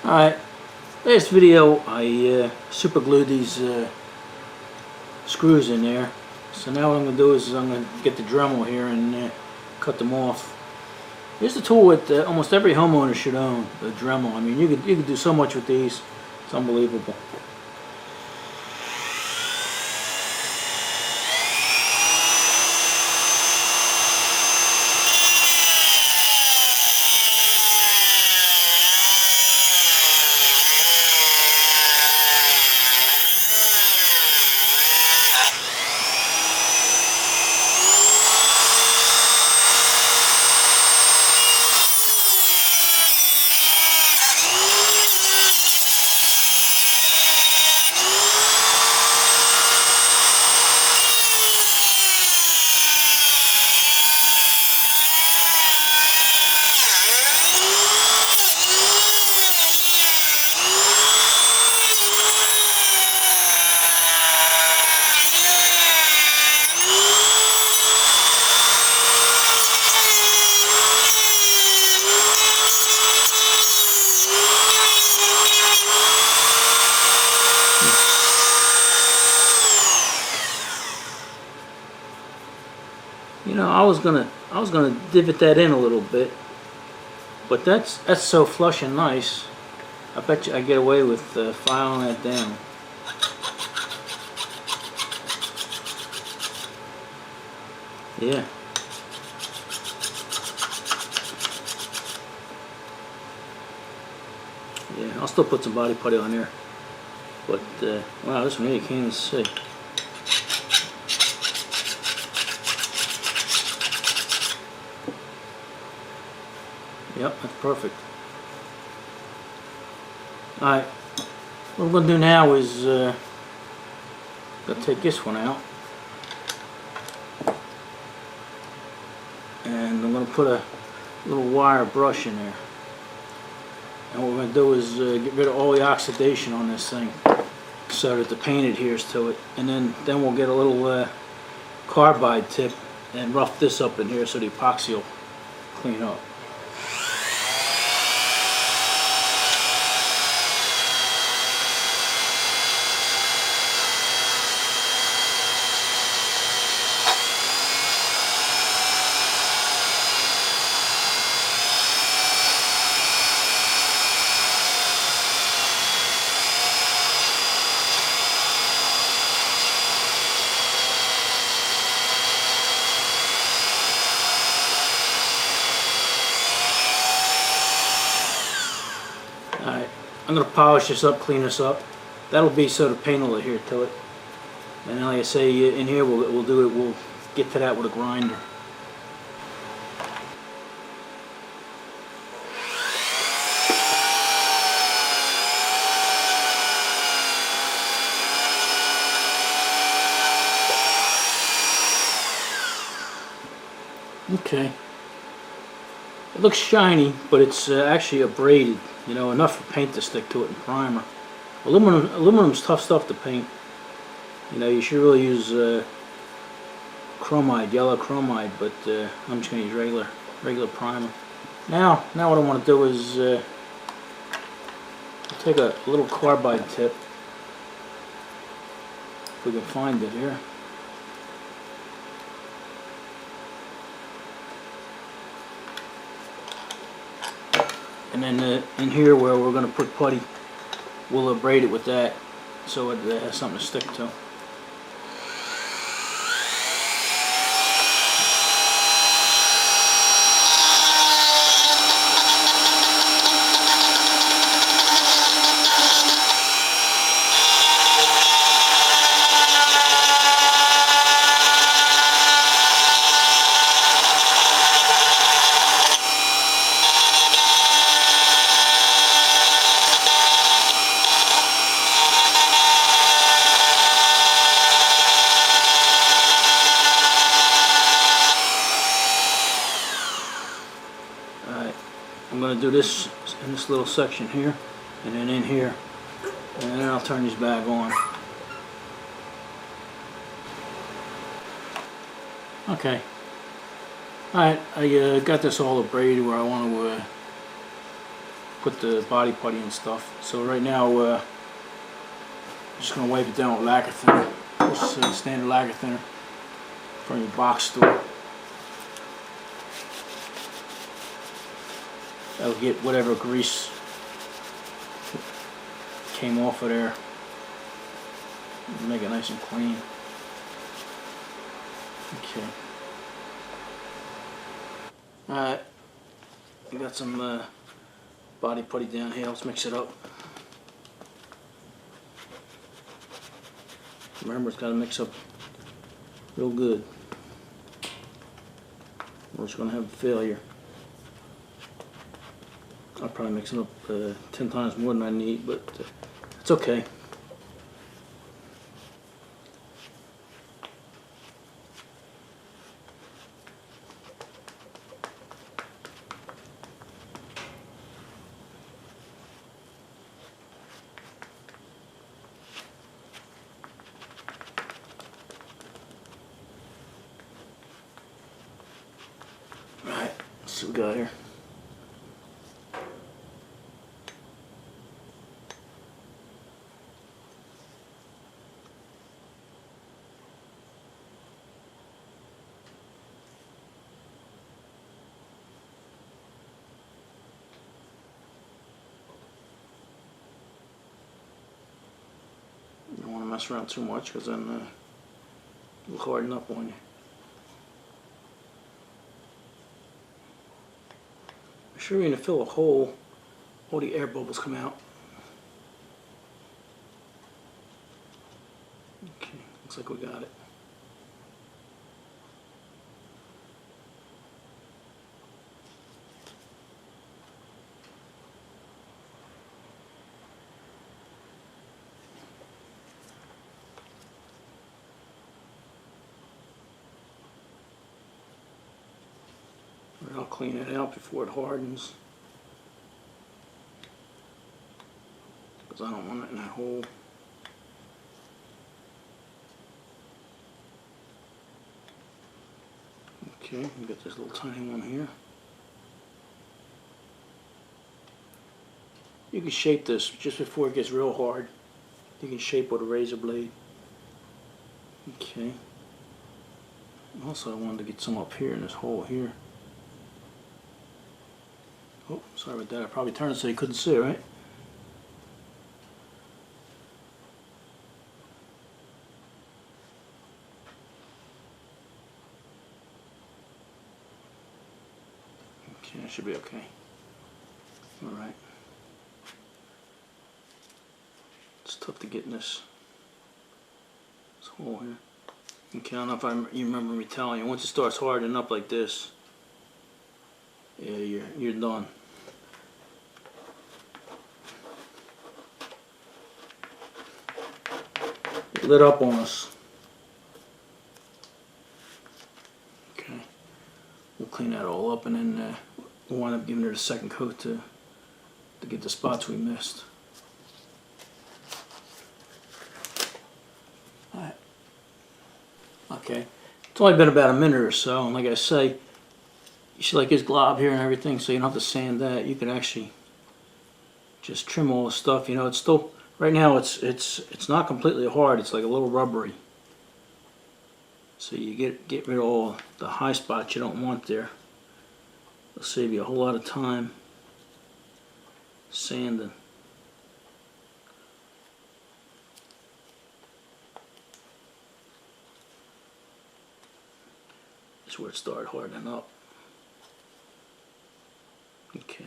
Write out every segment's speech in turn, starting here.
Alright, last video I super glued these screws in there. So now what I'm going to do is I'm going to get the Dremel here and cut them off. Here's the tool that almost every homeowner should own, the Dremel. I mean, you could do so much with these. It's unbelievable. You know, I was gonna divot that in a little bit, but that's so flush and nice. I bet you I get away with filing that down. Yeah. Yeah, I'll still put some body putty on there, but wow, this one here you can't even see. Yep, that's perfect. Alright, what I'm going to do now is going to take this one out, and I'm going to put a little wire brush in there, and what we're going to do is get rid of all the oxidation on this thing so that the paint adheres to it, and then we'll get a little carbide tip and rough this up in here so the epoxy will clean up. Alright, I'm going to polish this up, clean this up. That'll be so the paint will adhere to it. And like I say, in here we'll get to that with a grinder. Okay. It looks shiny, but it's actually abraded. You know, enough for paint to stick to it and primer. Aluminum's tough stuff to paint. You know, you should really use chromide, yellow chromide, but I'm just going to use regular primer. Now what I want to do is take a little carbide tip, if we can find it here. And then in here where we're going to put putty, we'll abrade it with that so it has something to stick to. I'm going to do this in this little section here, and then in here, and then I'll turn these back on. Okay. Alright, I got this all abraded where I want to put the body putty and stuff. So right now, I'm just gonna wipe it down with lacquer thinner. Just standard lacquer thinner from your box store. That'll get whatever grease came off of there. Make it nice and clean. Okay. Alright. We got some body putty down here. Let's mix it up. Remember, it's got to mix up real good, or it's going to have a failure. I'll probably mix it up 10 times more than I need, but it's okay. Alright, let's see what we got here. You don't want to mess around too much, because then it'll harden up on you. Make sure you're going to fill a hole, all the air bubbles come out. Okay, looks like we got it. I'll clean it out before it hardens, because I don't want it in that hole. Okay, we got this little tiny one here. You can shape this just before it gets real hard. You can shape with a razor blade. Okay. Also, I wanted to get some up here in this hole here. Oh, sorry about that. I probably turned it so you couldn't see, right? Okay, that should be okay. Alright. It's tough to get in this hole here. Okay, I don't know if you remember me telling you, once it starts hardening up like this, yeah, you're done. It lit up on us. Okay, we'll clean that all up, and then we'll wind up giving it a second coat to get the spots we missed. Alright. Okay, it's only been about a minute or so, and like I say, you see like his glob here and everything, so you don't have to sand that. You can actually just trim all the stuff. You know, it's still, right now it's not completely hard. It's like a little rubbery. So you get rid of all the high spots you don't want there. It'll save you a whole lot of time sanding. That's where it started hardening up. Okay.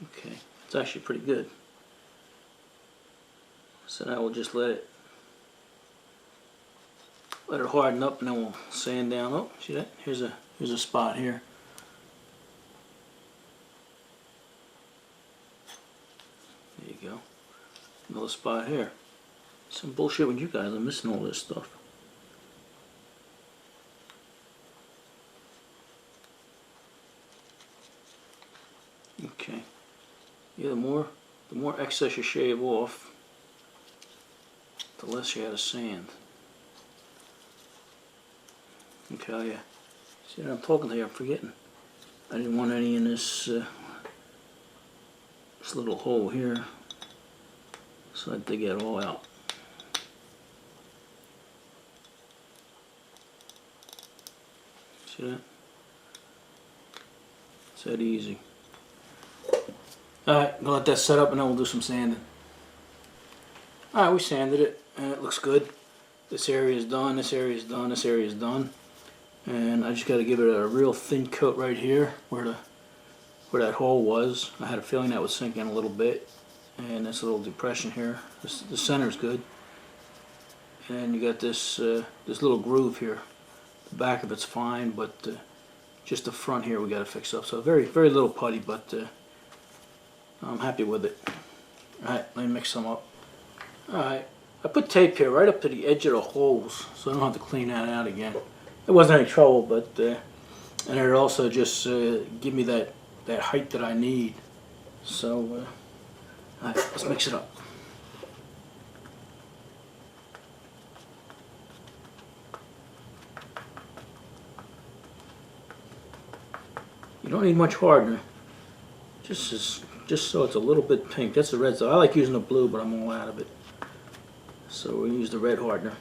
Okay, it's actually pretty good. So now we'll just let it harden up, and then we'll sand down. Oh, see that? Here's a spot here. There you go. Another spot here. Some bullshit with you guys. I'm missing all this stuff. Okay. Yeah, the more excess you shave off, the less you had of sand. Okay, yeah. See what I'm talking to you, I'm forgetting. I didn't want any in this this little hole here, so I dig it all out. See that? It's that easy. Alright, I'm gonna let that set up and then we'll do some sanding. Alright, we sanded it and it looks good. This area is done, this area is done, this area is done. And I just got to give it a real thin coat right here where that hole was. I had a feeling that would sink in a little bit. And this little depression here, the center is good. And you got this this little groove here. The back of it's fine, but just the front here we got to fix up. So very little putty, but I'm happy with it. Alright, let me mix some up. Alright, I put tape here right up to the edge of the holes so I don't have to clean that out again. It wasn't any trouble, but and it also just give me that height that I need. So alright, let's mix it up. You don't need much hardener. Just so it's a little bit pink. That's the red stuff. I like using the blue, but I'm all out of it. So we'll use the red hardener.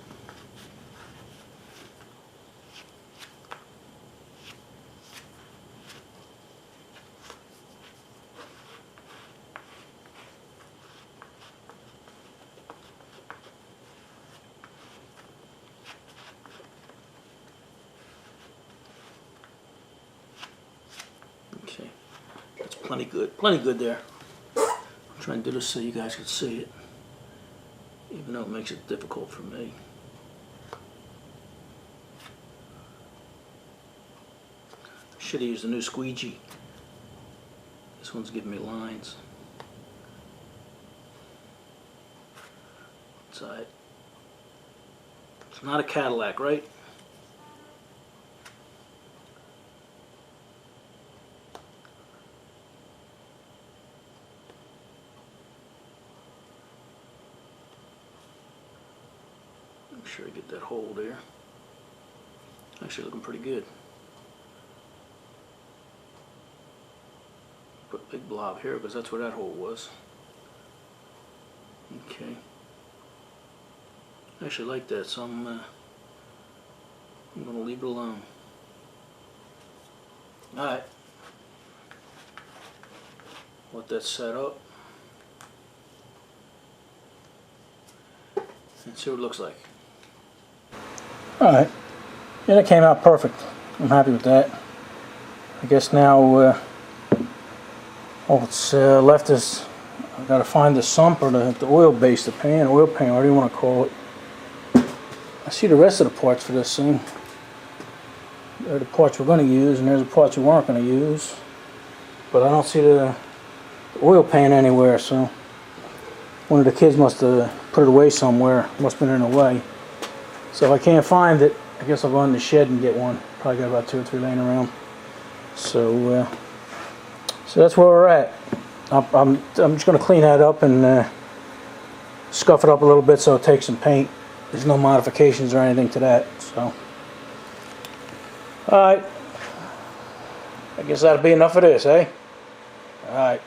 Okay, that's plenty good there. I'm trying to do this so you guys can see it, even though it makes it difficult for me. Should have used a new squeegee. This one's giving me lines. Inside. It's not a Cadillac, right? Make sure I get that hole there. Actually looking pretty good. Put a big blob here because that's where that hole was. Okay. I actually like that, so I'm going to leave it alone. Alright. Let that set up. And see what it looks like. Alright. Yeah, that came out perfect. I'm happy with that. I guess now all that's left is I've got to find the sump or the oil base, the pan, oil pan, whatever you want to call it. I see the rest of the parts for this thing. There are the parts we're going to use, and there's the parts we weren't going to use. But I don't see the oil pan anywhere, so one of the kids must have put it away somewhere. Must have been in the way. So if I can't find it, I guess I'll go in the shed and get one. Probably got about 2 or 3 laying around. So so that's where we're at. I'm just going to clean that up and scuff it up a little bit so it takes some paint. There's no modifications or anything to that. So, alright. I guess that'll be enough of this, eh? Alright.